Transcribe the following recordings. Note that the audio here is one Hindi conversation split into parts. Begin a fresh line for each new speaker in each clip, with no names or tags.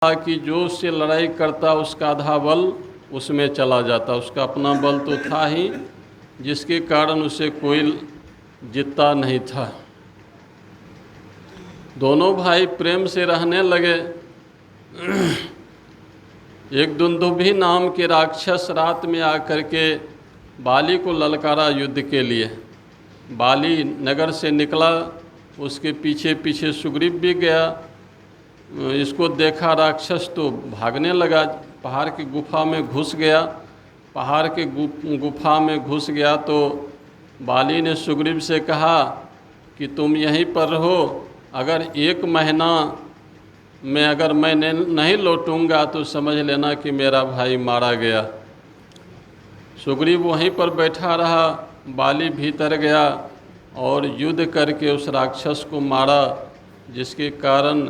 कि जो उससे लड़ाई करता उसका आधा बल उसमें चला जाता, उसका अपना बल तो था ही, जिसके कारण उसे कोई जीतता नहीं था। दोनों भाई प्रेम से रहने लगे। एक दुंदुभि नाम के राक्षस रात में आकर के बाली को ललकारा युद्ध के लिए। बाली नगर से निकला, उसके पीछे पीछे सुग्रीव भी गया। इसको देखा राक्षस तो भागने लगा, पहाड़ की गुफा में घुस गया। पहाड़ के गुफा में घुस गया तो बाली ने सुग्रीव से कहा कि तुम यहीं पर रहो, अगर 1 महीना में अगर मैं नहीं लौटूंगा तो समझ लेना कि मेरा भाई मारा गया। सुग्रीव वहीं पर बैठा रहा, बाली भीतर गया और युद्ध करके उस राक्षस को मारा, जिसके कारण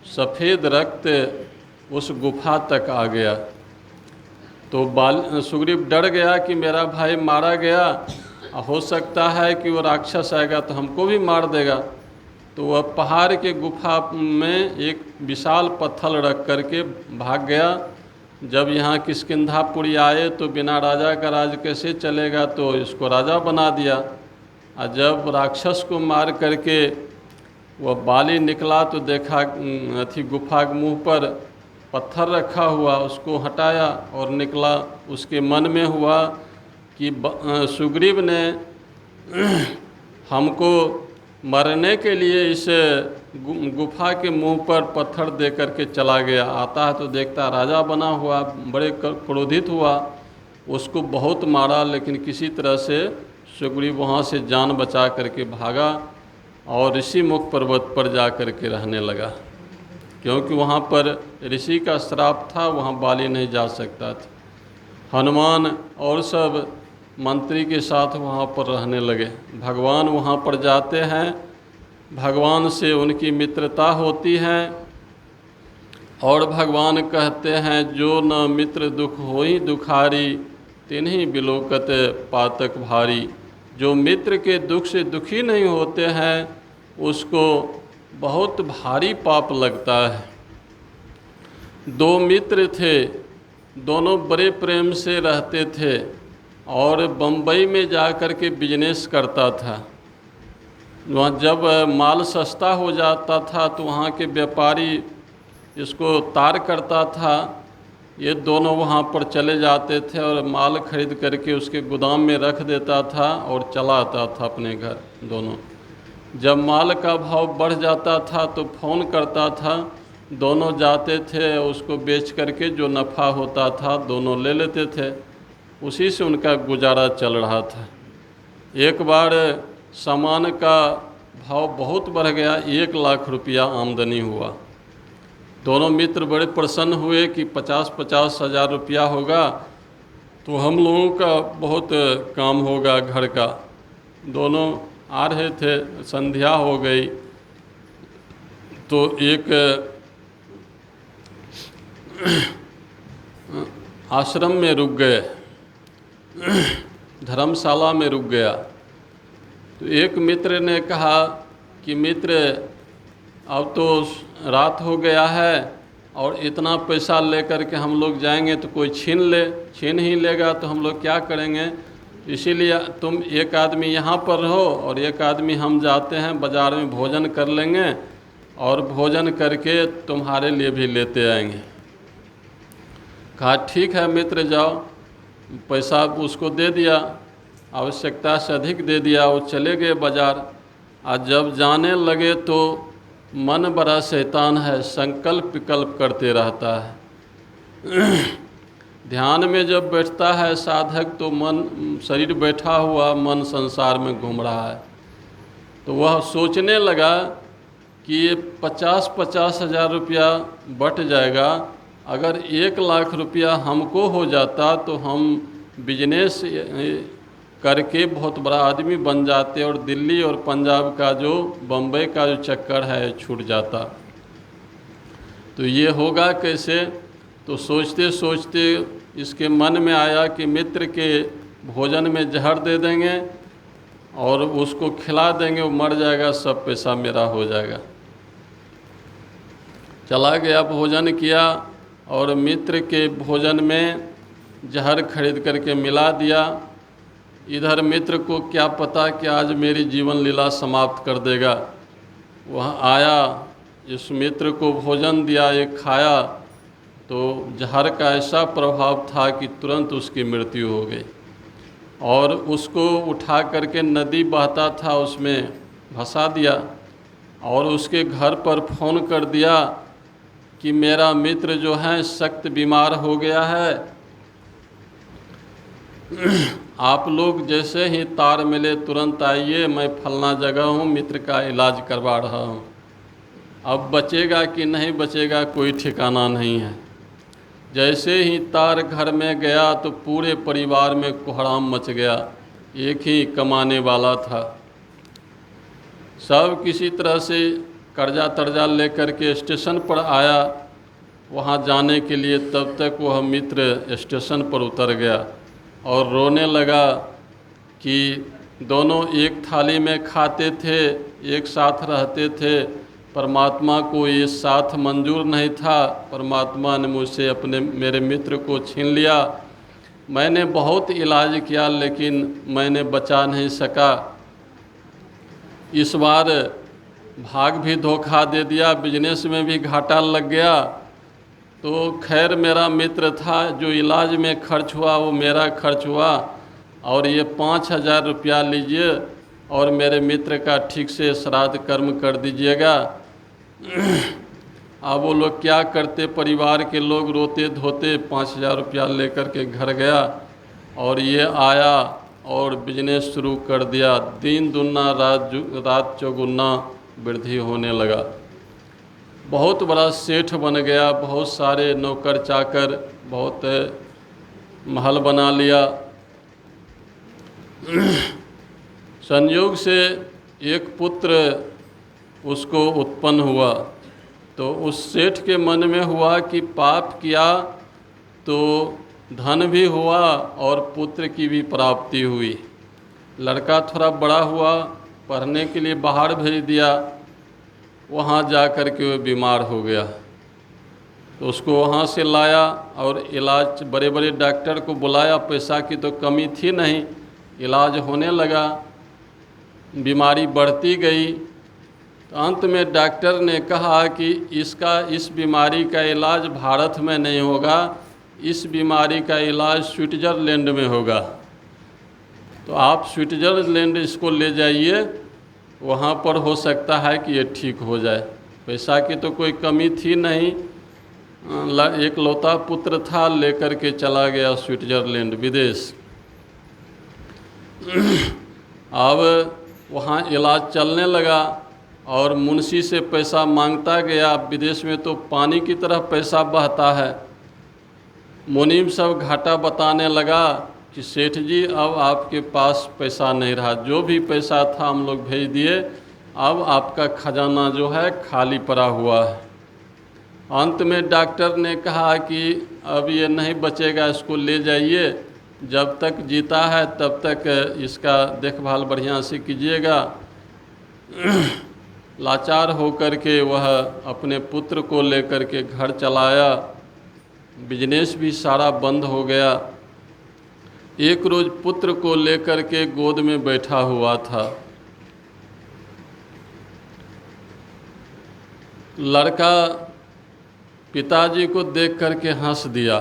सफ़ेद रक्त उस गुफा तक आ गया। तो सुग्रीव डर गया कि मेरा भाई मारा गया, हो सकता है कि वो राक्षस आएगा तो हमको भी मार देगा। तो वह पहाड़ के गुफा में एक विशाल पत्थर रख करके भाग गया। जब यहाँ किष्किंधापुरी आए तो बिना राजा का राज कैसे चलेगा, तो इसको राजा बना दिया। और जब राक्षस को मार करके वह बाली निकला तो देखा गुफा के मुंह पर पत्थर रखा हुआ, उसको हटाया और निकला। उसके मन में हुआ कि सुग्रीव ने हमको मरने के लिए इस गुफा के मुंह पर पत्थर दे करके चला गया, आता है तो देखता राजा बना हुआ, बड़े क्रोधित हुआ, उसको बहुत मारा। लेकिन किसी तरह से सुग्रीव वहाँ से जान बचा करके भागा और ऋषिमुख पर्वत पर जा कर के रहने लगा, क्योंकि वहाँ पर ऋषि का श्राप था, वहाँ बाली नहीं जा सकता था। हनुमान और सब मंत्री के साथ वहाँ पर रहने लगे। भगवान वहाँ पर जाते हैं, भगवान से उनकी मित्रता होती है और भगवान कहते हैं जो न मित्र दुख होई दुखारी, तिन्हीं बिलोकत पातक भारी। जो मित्र के दुख से दुखी नहीं होते हैं उसको बहुत भारी पाप लगता है। 2 मित्र थे, दोनों बड़े प्रेम से रहते थे और बम्बई में जा कर के बिजनेस करता था। वहाँ जब माल सस्ता हो जाता था तो वहाँ के व्यापारी इसको तार करता था। ये दोनों वहाँ पर चले जाते थे और माल खरीद करके उसके गोदाम में रख देता था और चला आता था अपने घर। दोनों जब माल का भाव बढ़ जाता था तो फ़ोन करता था, दोनों जाते थे, उसको बेच करके जो नफ़ा होता था दोनों ले लेते थे, उसी से उनका गुजारा चल रहा था। एक बार सामान का भाव बहुत बढ़ गया, 1 लाख रुपया आमदनी हुआ। दोनों मित्र बड़े प्रसन्न हुए कि 50-50 हज़ार रुपया होगा तो हम लोगों का बहुत काम होगा घर का। दोनों आ रहे थे, संध्या हो गई तो एक आश्रम में रुक गए, धर्मशाला में रुक गया। तो एक मित्र ने कहा कि मित्र अब तो रात हो गया है और इतना पैसा लेकर के हम लोग जाएंगे तो कोई छीन ही लेगा तो हम लोग क्या करेंगे, इसीलिए तुम एक आदमी यहाँ पर रहो और एक आदमी हम जाते हैं बाज़ार में भोजन कर लेंगे और भोजन करके तुम्हारे लिए भी लेते आएंगे। कहा ठीक है मित्र जाओ। पैसा उसको दे दिया, आवश्यकता से अधिक दे दिया। वो चले गए बाज़ार। आज जब जाने लगे तो मन बड़ा शैतान है, संकल्प विकल्प करते रहता है। ध्यान में जब बैठता है साधक तो शरीर बैठा हुआ, मन संसार में घूम रहा है। तो वह सोचने लगा कि ये 50-50 हज़ार रुपया बट जाएगा, अगर 1 लाख रुपया हमको हो जाता तो हम बिजनेस करके बहुत बड़ा आदमी बन जाते और दिल्ली और पंजाब का जो बम्बई का जो चक्कर है छूट जाता। तो ये होगा कैसे, तो सोचते सोचते इसके मन में आया कि मित्र के भोजन में जहर दे देंगे और उसको खिला देंगे, वो मर जाएगा, सब पैसा मेरा हो जाएगा। चला गया, भोजन किया और मित्र के भोजन में जहर खरीद करके मिला दिया। इधर मित्र को क्या पता कि आज मेरी जीवन लीला समाप्त कर देगा। वह आया, इस मित्र को भोजन दिया, एक खाया तो जहर का ऐसा प्रभाव था कि तुरंत उसकी मृत्यु हो गई। और उसको उठा करके नदी बहता था उसमें भसा दिया और उसके घर पर फ़ोन कर दिया कि मेरा मित्र जो है सख्त बीमार हो गया है, आप लोग जैसे ही तार मिले तुरंत आइए, मैं फलना जगह हूँ, मित्र का इलाज करवा रहा हूँ। अब बचेगा कि नहीं बचेगा कोई ठिकाना नहीं है। जैसे ही तार घर में गया तो पूरे परिवार में कोहराम मच गया। एक ही कमाने वाला था, सब किसी तरह से कर्जा तर्जा लेकर के स्टेशन पर आया वहाँ जाने के लिए। तब तक वह मित्र स्टेशन पर उतर गया और रोने लगा कि दोनों एक थाली में खाते थे, एक साथ रहते थे, परमात्मा को ये साथ मंजूर नहीं था, परमात्मा ने मुझसे मेरे मित्र को छीन लिया। मैंने बहुत इलाज किया लेकिन मैंने बचा नहीं सका। इस बार भाग भी धोखा दे दिया, बिजनेस में भी घाटा लग गया। तो खैर मेरा मित्र था, जो इलाज में खर्च हुआ वो मेरा खर्च हुआ, और ये 5,000 रुपया लीजिए और मेरे मित्र का ठीक से श्राद्ध कर्म कर दीजिएगा। अब वो लोग क्या करते, परिवार के लोग रोते धोते 5,000 रुपया लेकर के घर गया और ये आया और बिजनेस शुरू कर दिया। दिन दुगना रात चौगुना वृद्धि होने लगा। बहुत बड़ा सेठ बन गया, बहुत सारे नौकर चाकर, बहुत महल बना लिया। संयोग से एक पुत्र उसको उत्पन्न हुआ तो उस सेठ के मन में हुआ कि पाप किया तो धन भी हुआ और पुत्र की भी प्राप्ति हुई। लड़का थोड़ा बड़ा हुआ, पढ़ने के लिए बाहर भेज दिया, वहाँ जा कर के वो बीमार हो गया। तो उसको वहाँ से लाया और इलाज, बड़े बड़े डॉक्टर को बुलाया, पैसा की तो कमी थी नहीं, इलाज होने लगा, बीमारी बढ़ती गई। तो अंत में डॉक्टर ने कहा कि इस बीमारी का इलाज भारत में नहीं होगा, इस बीमारी का इलाज स्विट्ज़रलैंड में होगा। तो आप स्विट्ज़रलैंड इसको ले जाइए, वहाँ पर हो सकता है कि ये ठीक हो जाए। पैसा की तो कोई कमी थी नहीं, एक लौता पुत्र था, लेकर के चला गया स्विट्ज़रलैंड विदेश। अब वहाँ इलाज चलने लगा और मुंशी से पैसा मांगता गया। विदेश में तो पानी की तरह पैसा बहता है। मुनीम सब घाटा बताने लगा कि सेठ जी अब आपके पास पैसा नहीं रहा, जो भी पैसा था हम लोग भेज दिए, अब आपका खजाना जो है खाली पड़ा हुआ है। अंत में डॉक्टर ने कहा कि अब ये नहीं बचेगा, इसको ले जाइए, जब तक जीता है तब तक इसका देखभाल बढ़िया से कीजिएगा। लाचार होकर के वह अपने पुत्र को लेकर के घर चलाया। बिजनेस भी सारा बंद हो गया। एक रोज़ पुत्र को लेकर के गोद में बैठा हुआ था। लड़का पिताजी को देख करके हंस दिया।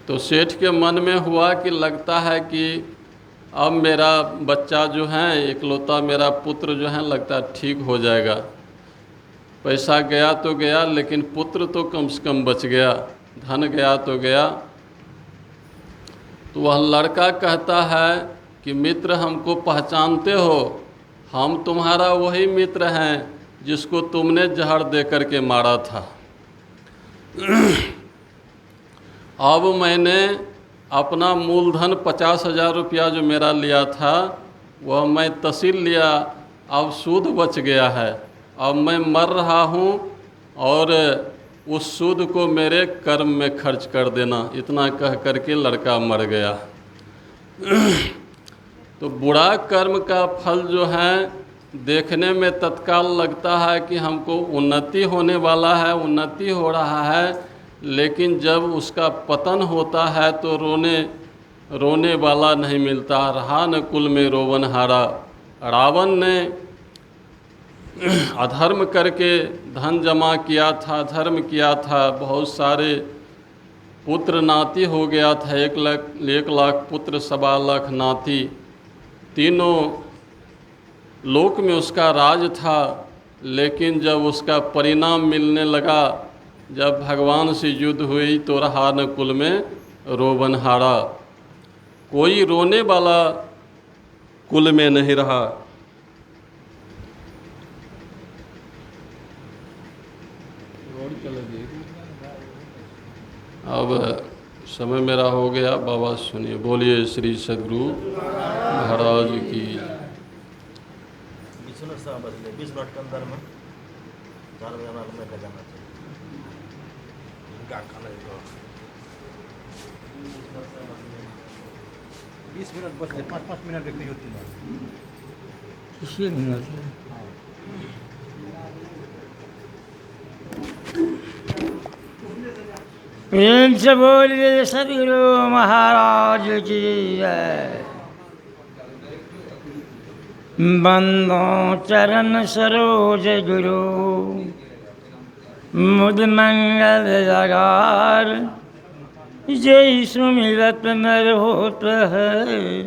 तो सेठ के मन में हुआ कि लगता है कि अब मेरा बच्चा जो है, इकलौता मेरा पुत्र जो है, लगता है ठीक हो जाएगा। पैसा गया तो गया, लेकिन पुत्र तो कम से कम बच गया, धन गया तो गया। तो वह लड़का कहता है कि मित्र, हमको पहचानते हो, हम तुम्हारा वही मित्र हैं जिसको तुमने जहर दे करके मारा था। अब मैंने अपना मूलधन 50,000 रुपया जो मेरा लिया था वह मैं तहसील लिया, अब सूद बच गया है। अब मैं मर रहा हूँ और उस सूद को मेरे कर्म में खर्च कर देना। इतना कह करके लड़का मर गया। तो बुरा कर्म का फल जो है देखने में तत्काल लगता है कि हमको उन्नति होने वाला है, उन्नति हो रहा है, लेकिन जब उसका पतन होता है तो रोने वाला नहीं मिलता। रहा न कुल में रोवनहारा। रावण ने अधर्म करके धन जमा किया था, धर्म किया था, बहुत सारे पुत्र नाती हो गया था, 1 लाख पुत्र, 1.25 लाख नाती, तीनों लोक में उसका राज था। लेकिन जब उसका परिणाम मिलने लगा, जब भगवान से युद्ध हुई, तो रहा न कुल में रोवनहारा। कोई रोने वाला कुल में नहीं रहा। अब समय मेरा हो गया, बाबा सुनिए। बोलिए श्री सद्गुरु महाराज की।
20 मिनट के अंदर में 4 बजे में जाना चाहिए। 20 मिनट बचले, 5-5 मिनट व्यक्ति होती
प्रेम से बोलिए सद्गुरु महाराज की जय। बंदो चरण सरोज गुरु, मुद मंगल जगार, जय सुमिरत नर होत है,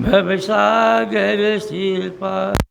भवसागर सिर पार।